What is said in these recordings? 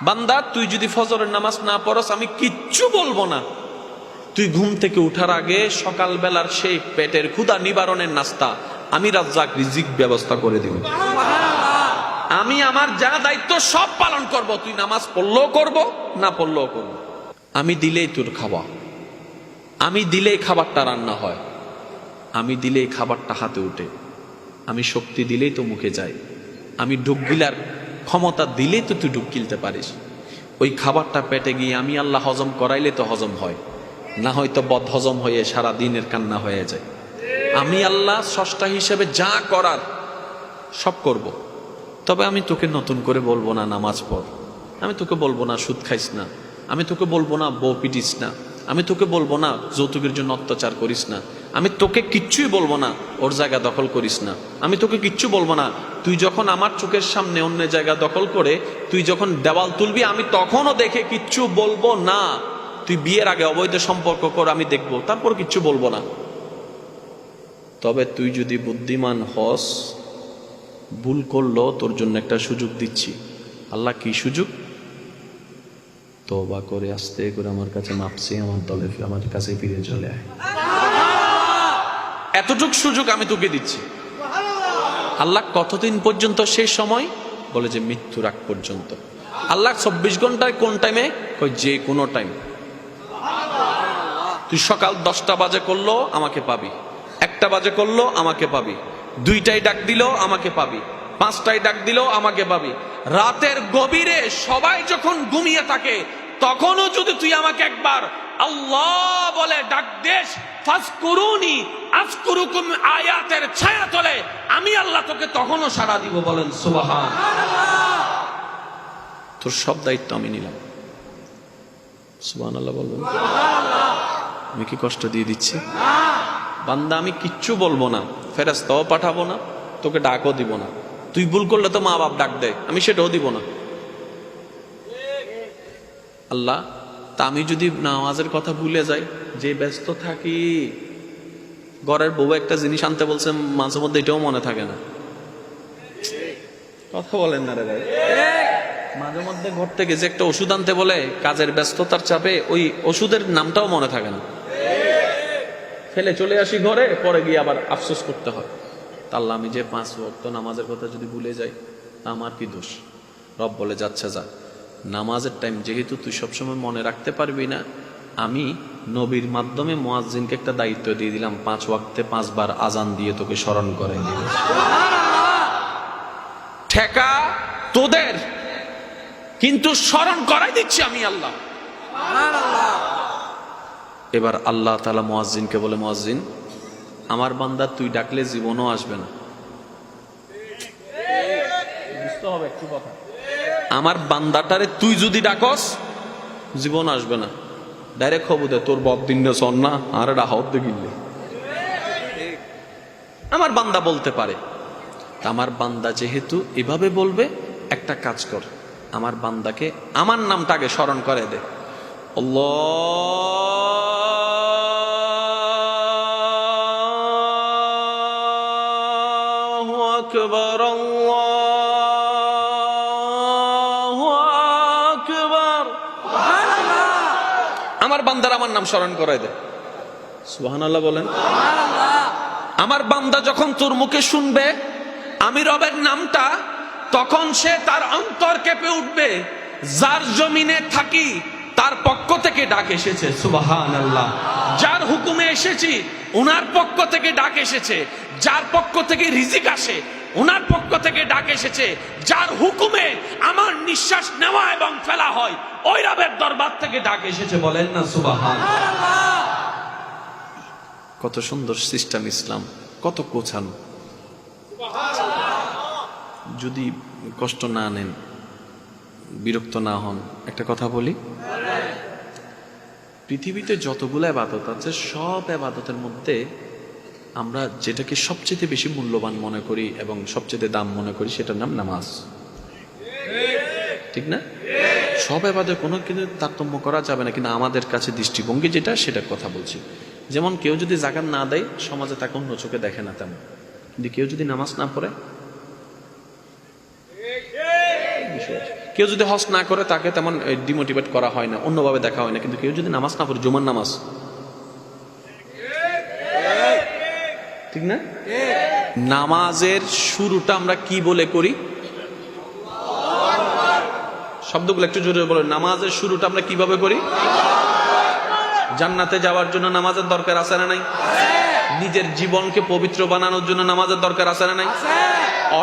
বান্দা তুই যদি ফজরের নামাজ না পড়স আমি কিচ্ছু বলবো না। তুই ঘুম থেকে উঠার আগে সকাল বেলার সেই পেটের ক্ষুধা নিবারণের নাস্তা আমি রাজ্জাক রিজিক ব্যবস্থা করে দিব। আমি আমার যা দায়িত্ব সব পালন করব। তুই নামাজ পড়লেও করব, না পড়লেও করব। আমি দিলেই তোর খাওয়া, আমি দিলেই খাবারটা রান্না হয়, আমি দিলেই খাবারটা হাতে উঠে, আমি শক্তি দিলেই তো মুখে যায়, আমি ডুব গিলার ক্ষমতা দিলেই তো তুই ডুব গিলতে পারিস। ওই খাবারটা পেটে গিয়ে আমি আল্লাহ হজম করাইলে তো হজম হয়, না হয়তো বদ হজম হয়ে সারা দিনের কান্না হয়ে যায়। আমি আল্লাহ স্রষ্টা হিসেবে যা করার সব করব। তবে আমি তোকে নতুন করে বলবো না নামাজ পড়, আমি তোকে বলবো না সুদ খাইস না, আমি তোকে বলবো না বউ পিটিস না, আমি তোকে বলবো না যৌতুকের জন্য অত্যাচার করিস না, আমি তোকে কিচ্ছুই বলবো না ওর জায়গা দখল করিস না, আমি তোকে কিচ্ছু বলবো না। তুই যখন আমার চোখের সামনে অন্য জায়গা দখল করে তুই যখন দেওয়াল তুলবি আমি তখনও দেখে কিচ্ছু বলবো না। তুই বিয়ের আগে অবৈধ সম্পর্ক কর, আমি দেখবো, তারপর কিচ্ছু বলবো না। তবে তুই যদি বুদ্ধিমান হস, ভুল করলো তোর জন্য একটা সুযোগ দিচ্ছি। আল্লাহ কি সুযোগ? তওবা করে আস্তে করে আমার কাছে মাপছে, আমার দলে আমার কাছে ফিরে চলে আয়। এতটুক সুযোগ আমি তোকে দিচ্ছি। আল্লাহ কতদিন পর্যন্ত? সেই সময় বলে যে মৃত্যুর আগ পর্যন্ত। আল্লাহ 24 ঘন্টায় কোন টাইমে? যে কোনো টাইম। তুই সকাল 10টা বাজে করলো আমাকে পাবি, 1টা বাজে করলো আমাকে পাবি, 2টায় ডাক দিল আমাকে পাবি, 5টায় ডাক দিল আমাকে পাবি। রাতের গভীরে সবাই যখন ঘুমিয়ে থাকে তখনও যদি তুই আমাকে একবার আল্লাহ বলে ডাক দেশ, ফাজকুরুনি আযকুরুকুম আয়াতের ছায়া তলে আমি আল্লাহ তোকে তখনও সাড়া দিব। বলেন সুবহানাল্লাহ। তোর সব দায়িত্ব আমি নিলাম। সুবহানাল্লাহ বলবেন। আমি কি কষ্ট দিয়ে দিচ্ছি? বান্দা আমি কিচ্ছু বলবো না, ফেরেশতাও পাঠাবো না, তোকে ডাকও দিব না। তুই ভুল করলে তো মা বাপ ডাক দেয়, আমি সেটাও দিব না। আল্লাহ তা আমি যদি নামাজের কথা ভুলে যাই, যে ব্যস্ত থাকি, ঘরের বউ একটা জিনিস আনতে বলছে মাঝে মধ্যে এটাও মনে থাকে না। কথা বলেন না রে ভাই। মাঝে মধ্যে ঘর থেকে যে একটা ওষুধ আনতে বলে, কাজের ব্যস্ততার চাপে ওই ওষুধের নামটাও মনে থাকে না, ফেলে চলে আসি ঘরে, পরে গিয়ে আবার আফসোস করতে হয়। আল্লাহ আমি যে 5 ওয়াক্ত নামাজের কথা যদি ভুলে যাই তা আমার কি দোষ? রব বলে যাচ্ছে যা, নামাজের টাইম যেহেতু তুই সবসময় মনে রাখতে পারবি না, আমি নবীর মাধ্যমে মুয়াজ্জিনকে একটা দায়িত্ব দিয়ে দিলাম, 5 ওয়াক্তে 5 বার আজান দিয়ে তোকে স্মরণ করাই দিবে। ঠেকা তোদের, কিন্তু স্মরণ করাই দিচ্ছি আমি আল্লাহ। এবার আল্লাহ তাআলা মুয়াজ্জিনকে বলে, মুয়াজ্জিন আমার বান্দা তুই ডাকলে জীবনও আসবে না। বুঝতে হবে একটু কথা। আমার বান্দাটারে তুই যদি ডাকস জীবন আসবে না। ডাইরেক্ট খবর দে তোর বদ দিন সন না আর ডাহত দেখিলে। আমার বান্দা বলতে পারে। আমার বান্দা যেহেতু এভাবে বলবে, একটা কাজ কর, আমার বান্দাকে আমার নামটা আগে স্মরণ করে দে। আল্লাহু আকবার, আল্লাহু আকবার। আমার বান্দার আমার নাম স্মরণ করায় দে। সুবহানাল্লাহ বলেন। আমার বান্দা যখন তোর মুখে শুনবে আমি রবের নামটা, তখন সে তার অন্তর কেঁপে উঠবে। যার জমিনে থাকি তার পক্ষ থেকে ডাক এসেছে। সুবহানাল্লাহ। যার হুকুমে এসেছি ওনার পক্ষ থেকে ডাক এসেছে। যার পক্ষ থেকে রিজিক আসে ওনার পক্ষ থেকে ডাক এসেছে। যার হুকুমে আমার নিঃশ্বাস নেওয়া এবং ফেলা হয় ওই রবের দরবার থেকে ডাক এসেছে। বলেন না সুবহানাল্লাহ। কত সুন্দর সিস্টেম ইসলাম, কত গোছানো। যদি কষ্ট না নেন, বিরক্ত না হন, একটা কথা বলি, পৃথিবীতে যতগুলো ইবাদত আছে সব ইবাদতের মধ্যে আমরা যেটাকে সবচেয়ে বেশি মূল্যবান মনে করি এবং সবচেয়ে দাম মনে করি সেটার নাম নামাজ। ঠিক না? সব ইবাদতে কোনো কিন্তু তারতম্য করা যাবে না, কিন্তু আমাদের কাছে দৃষ্টিভঙ্গি যেটা সেটার কথা বলছি। যেমন কেউ যদি যাকাত না দেয় সমাজে তাকে অন্য চোখে দেখে না তেমন, কিন্তু কেউ যদি নামাজ না পড়ে কেউ যদি হজ না করে তাকে তেমন ডিমোটিভেট করা হয় না, অন্যভাবে দেখা হয় না, কিন্তু কেউ যদি নামাজ না পড়ে, জুমার নামাজ, ঠিক না? নামাজের শুরুটা আমরা কি বলে করি? শব্দগুলো একটু জোরে বলো। নামাজের শুরুটা আমরা কিভাবে করি? জান্নাতে যাওয়ার জন্য নামাজের দরকার আছে না নাই? নিজের জীবনকে পবিত্র বানানোর জন্য নামাজের দরকার আছে না নাই?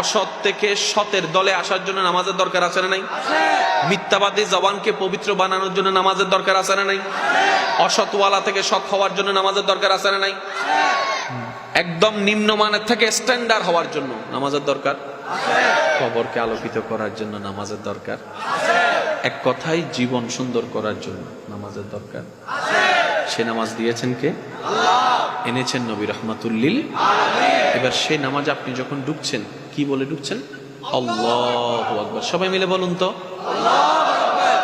অসৎ থেকে সতের দলে আসার জন্য নামাজের দরকার আছে না নাই? মিথ্যাবাদী জবানকে পবিত্র বানানোর জন্য নামাজের দরকার আছে না নাই? অসৎওয়ালা থেকে সৎ হওয়ার জন্য নামাজের দরকার আছে না নাই? একদম নিম্নমানের থেকে স্ট্যান্ডার্ড হওয়ার জন্য নামাজের দরকার। কবরকে আলোকিত করার জন্য নামাজের দরকার। এক কথায় জীবন সুন্দর করার জন্য নামাজের দরকার। সে নামাজ দিয়েছেন কে? এনেছেন নবী রাহমাতুল্লিল আলামিন। এবার সেই নামাজ আপনি যখন ঢুকছেন, কি বলে ঢুকছেন? আল্লাহু আকবার। সবাই মিলে বলুন তো আল্লাহু আকবার।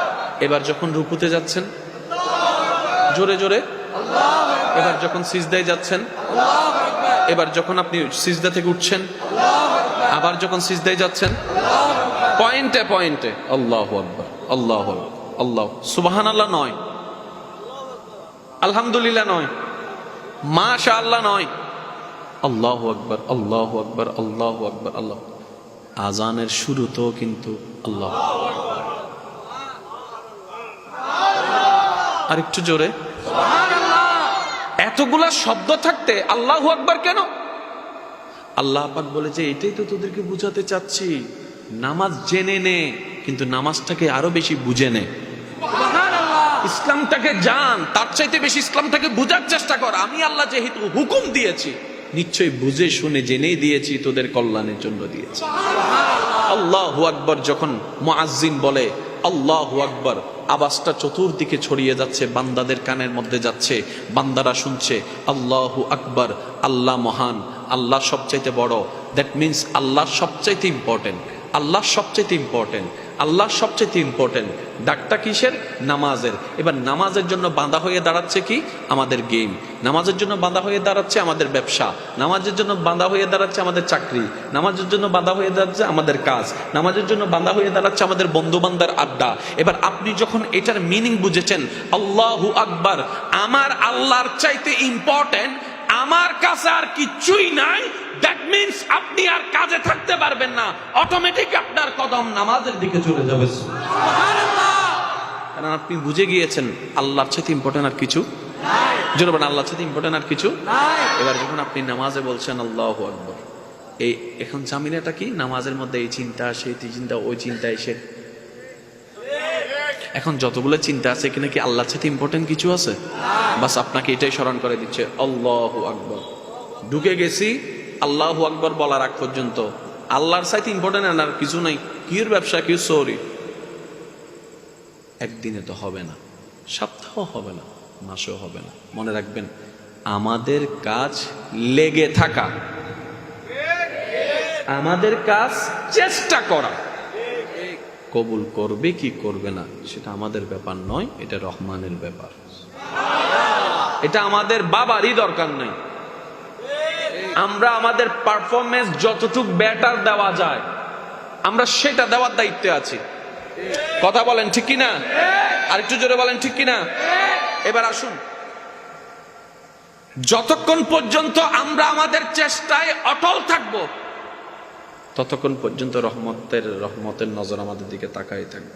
এবার যখন রুকুতে যাচ্ছেন, জোরে জোরে আল্লাহু আকবার। এবার যখন সিজদায় যাচ্ছেন, আল্লাহু আকবার। এবার যখন আপনি সিজদা থেকে উঠছেন, আল্লাহু আকবার। আবার যখন সিজদায় যাচ্ছেন, আল্লাহু আকবার। পয়েন্টে পয়েন্টে আল্লাহু আকবার, আল্লাহু আকবার, আল্লাহ। সুবহানাল্লাহ নয়, আলহামদুলিল্লাহ নয়, মাশাআল্লাহ নয়, আল্লাহু আকবার, আল্লাহু আকবার, আল্লাহু আকবার, আল্লাহ। আজানের শুরুতেও কিন্তু আল্লাহ। আর একটু জোরে সুবহানাল্লাহ। এতগুলা শব্দ থাকতে আল্লাহু আকবার কেন? আল্লাহ পাক বলেছে এটাই তো তোদেরকে বুঝাতে চাচ্ছি, নামাজ জেনে নে, কিন্তু নামাজটাকে আরো বেশি বুঝে নে। ইসলামটাকে জান, তার চাইতে বেশি ইসলামটাকে বুঝার চেষ্টা কর। আমি আল্লাহ যেহেতু হুকুম দিয়েছি, নিশ্চয়ই বুঝে শুনে জেনেই দিয়েছি, তোদের কল্যাণের জন্য দিয়েছি। আল্লাহু আকবার যখন মুয়াজ্জিন বলে আল্লাহু আকবার, আওয়াজটা চতুর্দিকে ছড়িয়ে যাচ্ছে, বান্দাদের কানের মধ্যে যাচ্ছে, বান্দারা শুনছে আল্লাহু আকবার, আল্লাহ মহান, আল্লাহ সবচাইতে বড়। দ্যাট মিন্স আল্লাহ সবচাইতে ইম্পর্টেন্ট, আল্লাহ সবচাইতে ইম্পর্টেন্ট, আল্লাহ সবচেয়ে ইম্পর্টেন্ট। ডাকটা কিসের? নামাজের। এবার নামাজের জন্য বাঁধা হয়ে দাঁড়াচ্ছে কি? আমাদের গেম। নামাজের জন্য বাঁধা হয়ে দাঁড়াচ্ছে আমাদের ব্যবসা। নামাজের জন্য বাঁধা হয়ে দাঁড়াচ্ছে আমাদের চাকরি। নামাজের জন্য বাঁধা হয়ে দাঁড়াচ্ছে আমাদের কাজ। নামাজের জন্য বাঁধা হয়ে দাঁড়াচ্ছে আমাদের বন্ধু বান্দার আড্ডা। এবার আপনি যখন এটার মিনিং বুঝেছেন, আল্লাহু আকবার, আমার আল্লাহর চাইতে ইম্পর্টেন্ট, আমার কাছে আর কিছুই নাই, দ্যাট মিন্স আপনি আর কাজে থাকতে পারবেন না, অটোমেটিক আপনার কদম নামাজের দিকে চলে যাবে। সুবহানাল্লাহ। কারণ আপনি বুঝে গিয়েছেন আল্লাহর চাইতে ইম্পর্টেন্ট আর কিছু নাই। জোরে বলেন আল্লাহর চাইতে ইম্পর্টেন্ট আর কিছু নাই। এবার যখন আপনি নামাজে বলছেন আল্লাহু আকবার, এই এখন জামিনাটা কি? নামাজের মধ্যে এই চিন্তা, সেই চিন্তা, ওই চিন্তা এসে, এখন যতগুলো চিন্তা আছে এখানে কি আল্লাহর চাইতে ইম্পর্টেন্ট কিছু আছে? বাস আপনাকে এটাই স্মরণ করে দিচ্ছে আল্লাহু আকবার। ঢুকে গেছি, আল্লাহু আকবার বলার আগ পর্যন্ত আল্লাহর চাইতে ইম্পর্টেন্ট আর কিছু নাই। কির ব্যবসা, কির সরি। একদিনে তো হবে না, সপ্তাহ হবে না, মাসও হবে না। মনে রাখবেন, আমাদের কাজ লেগে থাকা, আমাদের কাজ চেষ্টা করা। কবুল করবে কি করবে না সেটা আমাদের ব্যাপার নয়, এটা রহমানের ব্যাপার। এটা আমাদের বাবারই দরকার নাই। আমরা আমাদের পারফরমেন্স যতটুক বেটার দেওয়া যায়, আমরা সেটা দেওয়ার দায়িত্বে আছি। কথা বলেন ঠিক কিনা? আরেকটু জোরে বলেন ঠিক কিনা? এবার আসুন, যতক্ষণ পর্যন্ত আমরা আমাদের চেষ্টায় অটল থাকব, ততক্ষণ পর্যন্ত রহমতের নজর আমাদের দিকে তাকাই থাকবে।